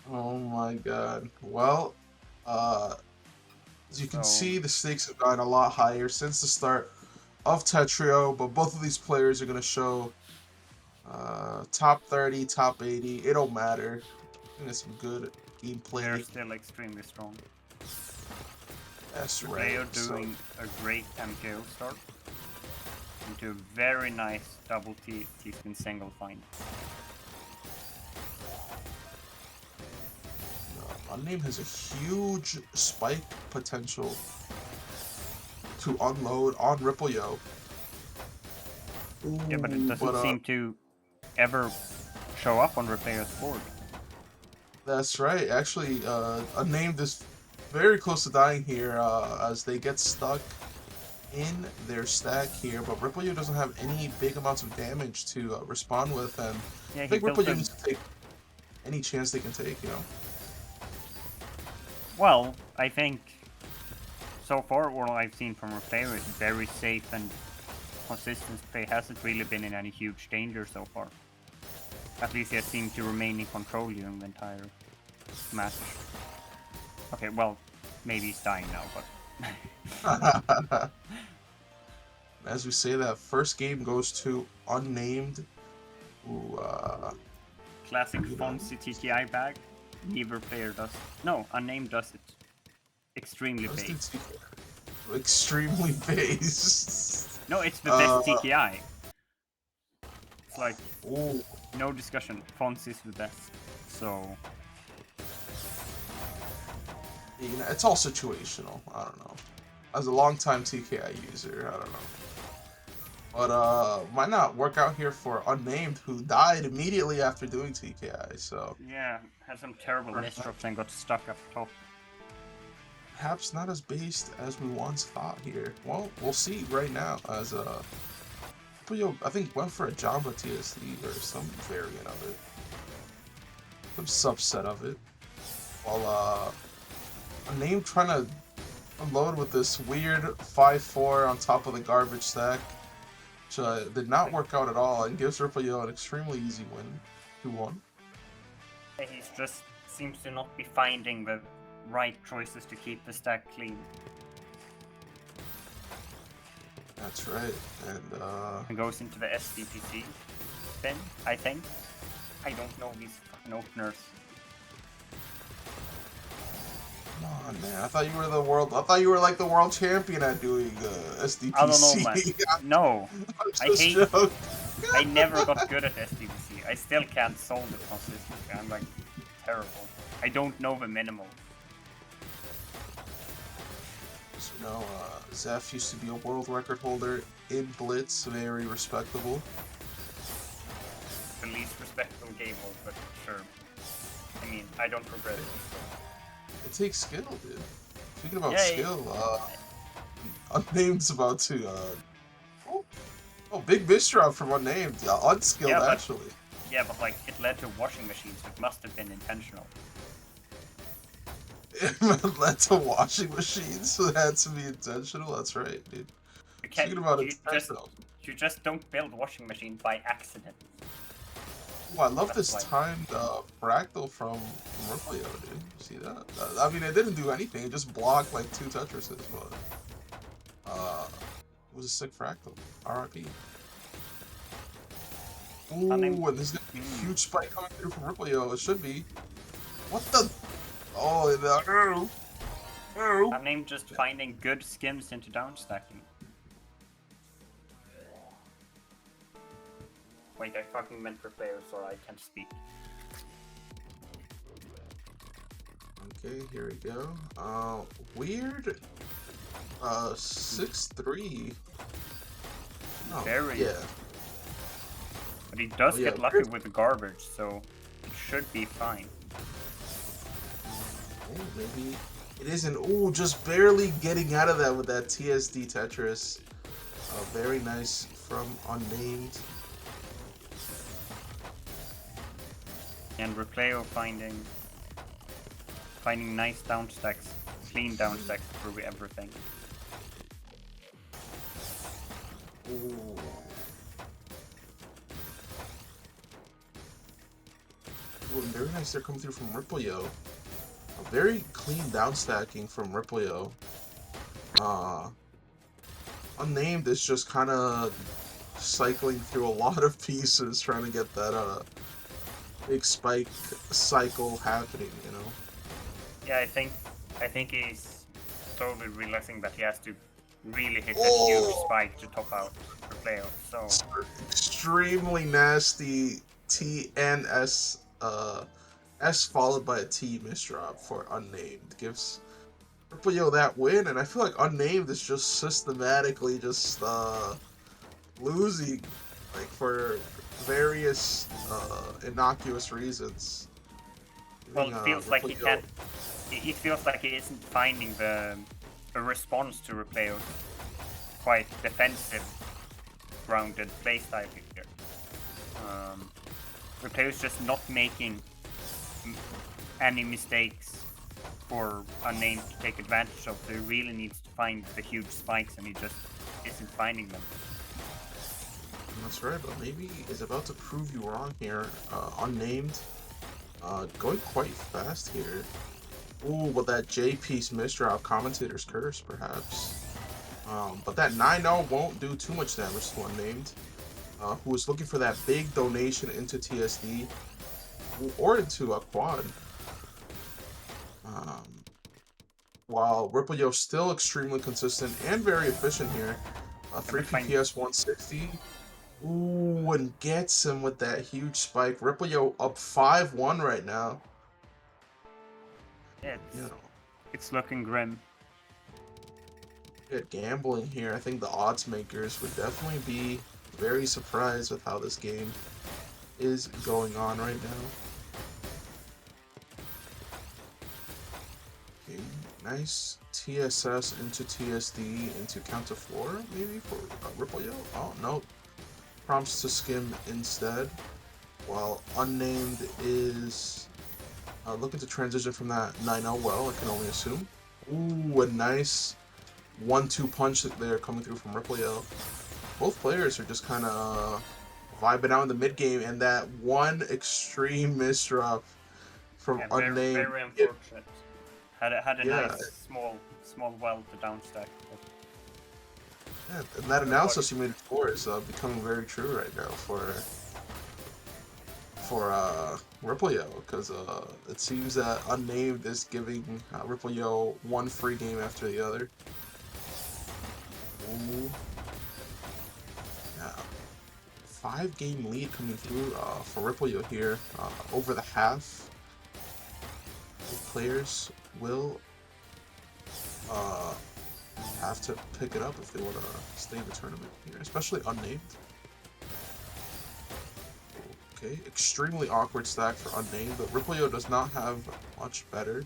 Oh my god. Well, uh, as you can So see, the stakes have gotten a lot higher since the start of Tetrio, but both of these players are going to show top 30, top 80. It don't matter. I think it's some good they're gameplay. still extremely strong. That's right. RIPPLEYO So, doing a great MKO start into a very nice double T-spin single find. Unnamed has a huge spike potential to unload on RIPPLEYO. Yeah, but it Ooh, doesn't but seem to ever show up on RIPPLEYO's board. that's right. Actually, Unnamed is very close to dying here as they get stuck in their stack here. But RIPPLEYO doesn't have any big amounts of damage to respond with, and Yeah, I he think built RIPPLEYO a... needs to take any chance they can take, you know? Well, I think so far what I've seen from RIPPLEYO is very safe and consistent play. Hasn't really been in any huge danger so far. At least he has seemed to remain in control during the entire match. Okay, well, maybe he's dying now, but... As we say that, first game goes to Unnamed, who, Classic you know, Fonzie TKI bag. Neither player does. No, Unnamed does it. Extremely let's do based. TK. Extremely based. No, it's the Uh, best TKI. It's like, ooh, no discussion. Fonzie is the best. So, you know, it's all situational. I don't know. As a longtime TKI user, I don't know. But might not work out here for Unnamed, who died immediately after doing TKI. So yeah, had some terrible misdrops and got stuck up top. perhaps not as based as we once thought here. Well, we'll see right now. As Puyo, I think went for a Jamba TSD or some variant of it, some subset of it. While Unnamed trying to unload with this weird 5-4 on top of the garbage stack. Which did not work out at all and gives RIPPLEYO an extremely easy win, 2-1. He just seems to not be finding the right choices to keep the stack clean. That's right, and And goes into the SDPC spin, I think. I don't know these fucking openers. come on, man! I thought you were the world. I thought you were like the world champion at doing I don't know, SDPC. man. No, I'm I just hate. joking. I never got good at SDPC. I still can't solve it consistently. I'm like terrible. I don't know the minimal. So, you know, Zeph used to be a world record holder in Blitz, very respectable. The least respectable game mode, but sure. I mean, I don't regret it. It takes skill, dude. Speaking about Yeah, skill, Unnamed's about to oh, big misdrop from Unnamed. Unskilled, yeah, but actually. yeah, but like it led to washing machines. So it must have been intentional. It led to washing machines, so it had to be intentional. That's right, dude. You can't. Speaking about You just. intentional. You just don't build washing machines by accident. Oh, I love That's this like. timed fractal from RIPPLEYO, dude. You see that? I mean, it didn't do anything. It just blocked like 2 Tetrises, but it was a sick fractal. RIP. Ooh, Unnamed. and this is gonna be a huge spike coming through from RIPPLEYO. It should be. What the? Oh, Unnamed just finding good skims into downstacking. Wait, I fucking meant for players, so I can't speak. Okay, here we go. Weird. 6-3. Oh, Very. yeah. But he does Oh, yeah. get lucky with the garbage, so it should be fine. Oh, maybe it isn't. Ooh, just barely getting out of that with that TSD Tetris. Very nice from Unnamed. And RIPPLEYO finding nice downstacks, clean downstacks through everything. Ooh. Ooh, very nice there coming through from RIPPLEYO. A very clean down stacking from RIPPLEYO. Unnamed is just kind of cycling through a lot of pieces trying to get that big spike cycle happening, you know? Yeah, I think he's totally realizing that he has to really hit that huge spike to top out the playoff. So Extremely nasty TNS S followed by a T misdrop for Unnamed. Gives RIPPLEYO that win, and I feel like Unnamed is just systematically just losing, like, for various innocuous reasons. well, Giving it feels like he RIPPLEYO can't. It feels like he isn't finding the a response to Replay's quite defensive, grounded playstyle here. Replay's just not making any mistakes for Unnamed to take advantage of. So he really needs to find the huge spikes, and he just isn't finding them. That's right, but maybe is about to prove you wrong here. Unnamed, going quite fast here. Ooh, but that J-piece misdrop, Commentator's Curse, perhaps. But that 9-0 won't do too much damage to Unnamed, who is looking for that big donation into TSD, or into a quad. While RIPPLEYO still extremely consistent and very efficient here. 3 PPS 160. Ooh, and gets him with that huge spike. RIPPLEYO up 5-1 right now. Yeah, You know, it's looking grim. at gambling here, I think the odds makers would definitely be very surprised with how this game is going on right now. Okay, nice TSS into TSD into counter 4, maybe, for RIPPLEYO? Oh, no. Prompts to skim instead, while Unnamed is looking to transition from that 9-0 well, I can only assume. Ooh, a nice 1-2 punch there coming through from RIPPLEYO. Both players are just kind of vibing out in the mid game, and that one extreme misdrop from Unnamed. Very unfortunate. Had a Yeah. nice small well to downstack. Yeah, and that analysis you made before is becoming very true right now for RIPPLEYO, because it seems that Unnamed is giving RIPPLEYO one free game after the other. Ooh. Yeah. 5-game lead coming through for RIPPLEYO here. Over the half, the players will have to pick it up if they want to stay in the tournament here, especially Unnamed. Okay, extremely awkward stack for Unnamed, but RIPPLEYO does not have much better.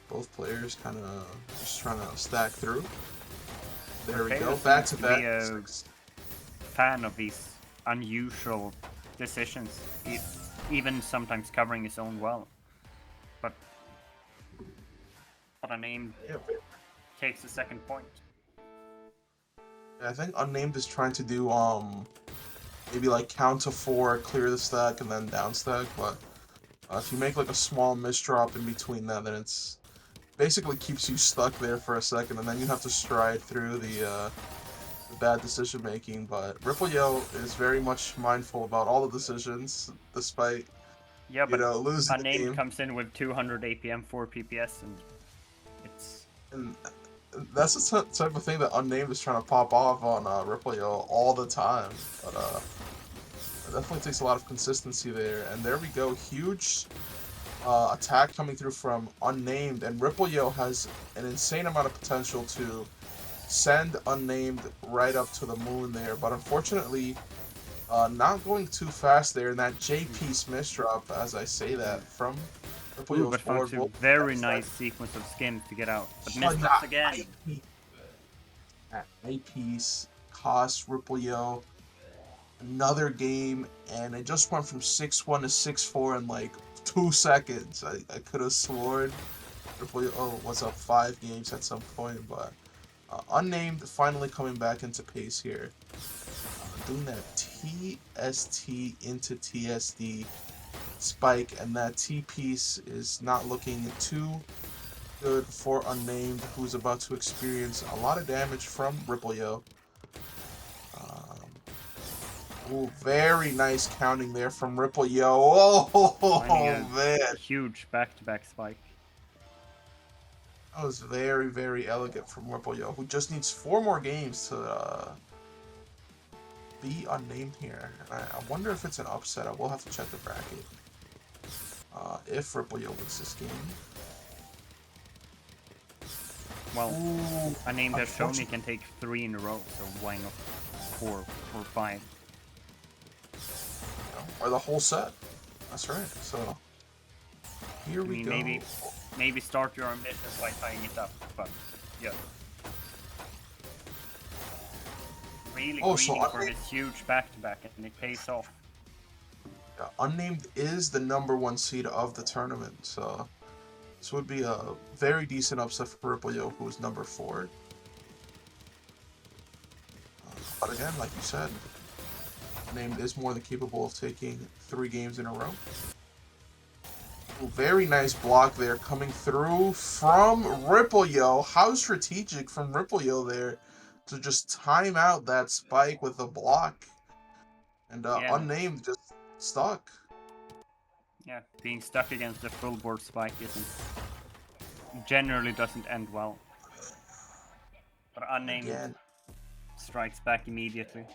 Both players kind of just trying to stack through. There we go, back to back. Fan of these unusual decisions, even sometimes covering his own well. But Unnamed takes the second point. I think Unnamed is trying to do maybe like counter 4, clear the stack, and then down stack, but if you make like a small misdrop in between that, then it's basically keeps you stuck there for a second, and then you have to stride through the bad decision making. But RIPPLEYO is very much mindful about all the decisions, despite losing the game. Unnamed comes in with 200 APM, 4 PPS, and it's. And that's the type of thing that Unnamed is trying to pop off on RIPPLEYO all the time. But it definitely takes a lot of consistency there. And there we go, huge attack coming through from Unnamed, and RIPPLEYO has an insane amount of potential to send Unnamed right up to the moon there, but unfortunately not going too fast there, and that J-piece misdrop, as I say that, from RIPPLEYO's board. But very nice sequence of skims to get out, but misdrops again. That A-piece cost RIPPLEYO another game, and it just went from 6-1 to 6-4 in like 2 seconds. I could have sworn RIPPLEYO was up 5 games at some point, but Unnamed finally coming back into pace here. Doing that TST into TSD spike, and that T-piece is not looking too good for Unnamed, who's about to experience a lot of damage from RIPPLEYO. Ooh, very nice counting there from RIPPLEYO. Finding Oh, a man. huge back-to-back spike. That was very, very elegant from RIPPLEYO, who just needs 4 more games to be Unnamed here. And I wonder if it's an upset. I will have to check the bracket. If RIPPLEYO wins this game. Well, Ooh, Unnamed has shown he can take 3 in a row, so why not 4 or 5? Or the whole set. That's right. So here we go. Maybe start your ambitions by tying it up, but yeah. Really greedy for this huge back-to-back, and it pays off. Unnamed is the #1 seed of the tournament, so this would be a very decent upset for RIPPLEYO, who is number 4. But again, like you said, Unnamed is more than capable of taking 3 games in a row. Ooh, very nice block there coming through from RIPPLEYO. How strategic from RIPPLEYO there to just time out that spike with a block. And Unnamed just stuck. Yeah, being stuck against a full board spike generally doesn't end well. But Unnamed strikes back immediately.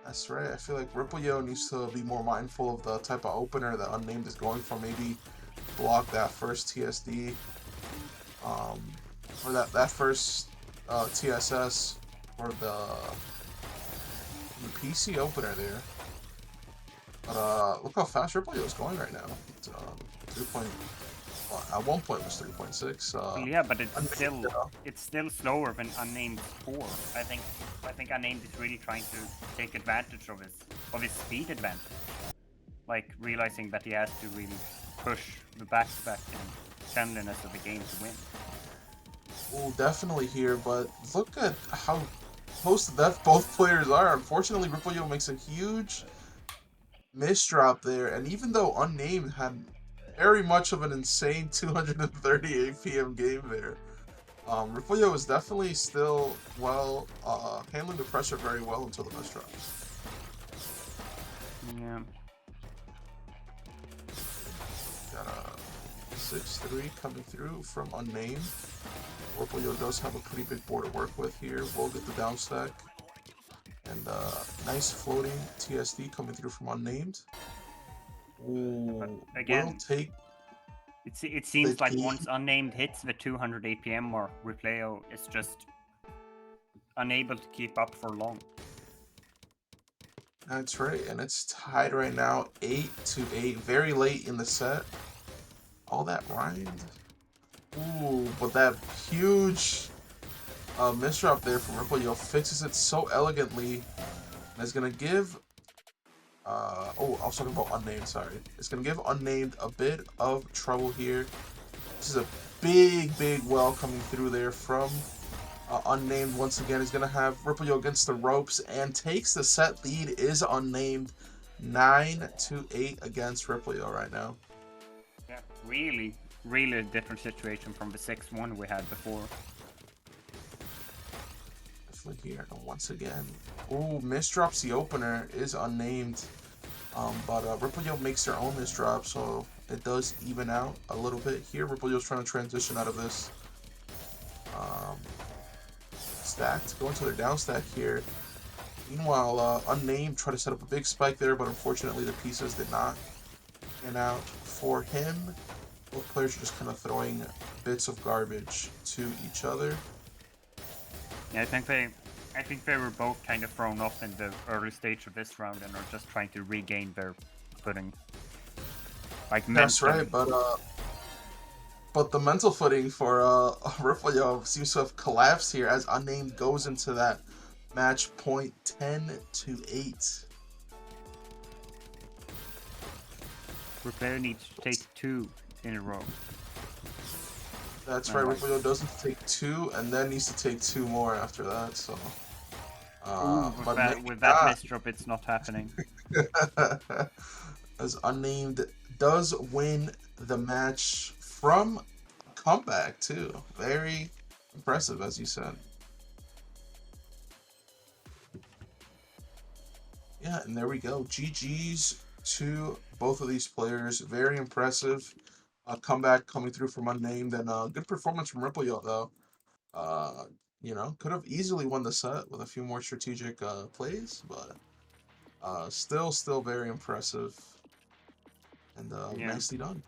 That's right. I feel like RIPPLEYO needs to be more mindful of the type of opener that Unnamed is going for. Maybe block that first TSD, or that first TSS, or the PC opener there. But look how fast RIPPLEYO is going right now. It's, 3 point. Well, at one point it was 3.6. Yeah, but it's still slower than Unnamed 4. I think Unnamed is really trying to take advantage of his speed advantage, like realizing that he has to really push the back-to-back and cleanliness of the game to win. Well, definitely here, but look at how close to death both players are. Unfortunately, RIPPLEYO makes a huge misdrop there, and even though Unnamed had very much of an insane 230 APM game there, RIPPLEYO is definitely still handling the pressure very well until the misdrops. Yeah. Got a 6-3 coming through from Unnamed. RIPPLEYO does have a pretty big board to work with here. We'll get the down stack. And nice floating TSD coming through from Unnamed. Ooh, again, we'll take. It seems like once Unnamed hits the 200 APM mark, RIPPLEYO is just unable to keep up for long. That's right, and it's tied right now, 8-8. Very late in the set. All that rind. Ooh, but that huge misdrop there from RIPPLEYO fixes it so elegantly, and is gonna give. Oh, I was talking about Unnamed, sorry. It's going to give Unnamed a bit of trouble here. This is a big well coming through there from Unnamed. Once again, he's going to have RIPPLEYO against the ropes and takes the set lead. Is Unnamed 9-8 against RIPPLEYO right now. Yeah, really a different situation from the 6-1 we had before. Definitely here, and once again. Ooh, misdrops the opener. Is Unnamed. But RIPPLEYO makes their own misdrop, so it does even out a little bit here. RIPPLEYO's trying to transition out of this stacked, going to their down stack here. Meanwhile, Unnamed tried to set up a big spike there, but unfortunately the pieces did not pan out for him. Both players are just kind of throwing bits of garbage to each other. Yeah, I think they were both kind of thrown off in the early stage of this round and are just trying to regain their footing. Like that's right, but the mental footing for RIPPLEYO seems to have collapsed here as Unnamed goes into that match point 10-8. RIPPLEYO needs to take 2 in a row. That's right, RIPPLEYO doesn't take 2 and then needs to take 2 more after that, so. With that misdrop, it's not happening. as Unnamed does win the match from a comeback too. Very impressive, as you said. Yeah, and there we go. GG's to both of these players. Very impressive. Comeback coming through from Unnamed, and good performance from RIPPLEYO though. Uh, could have easily won the set with a few more strategic plays, but still very impressive and Yeah. nicely done.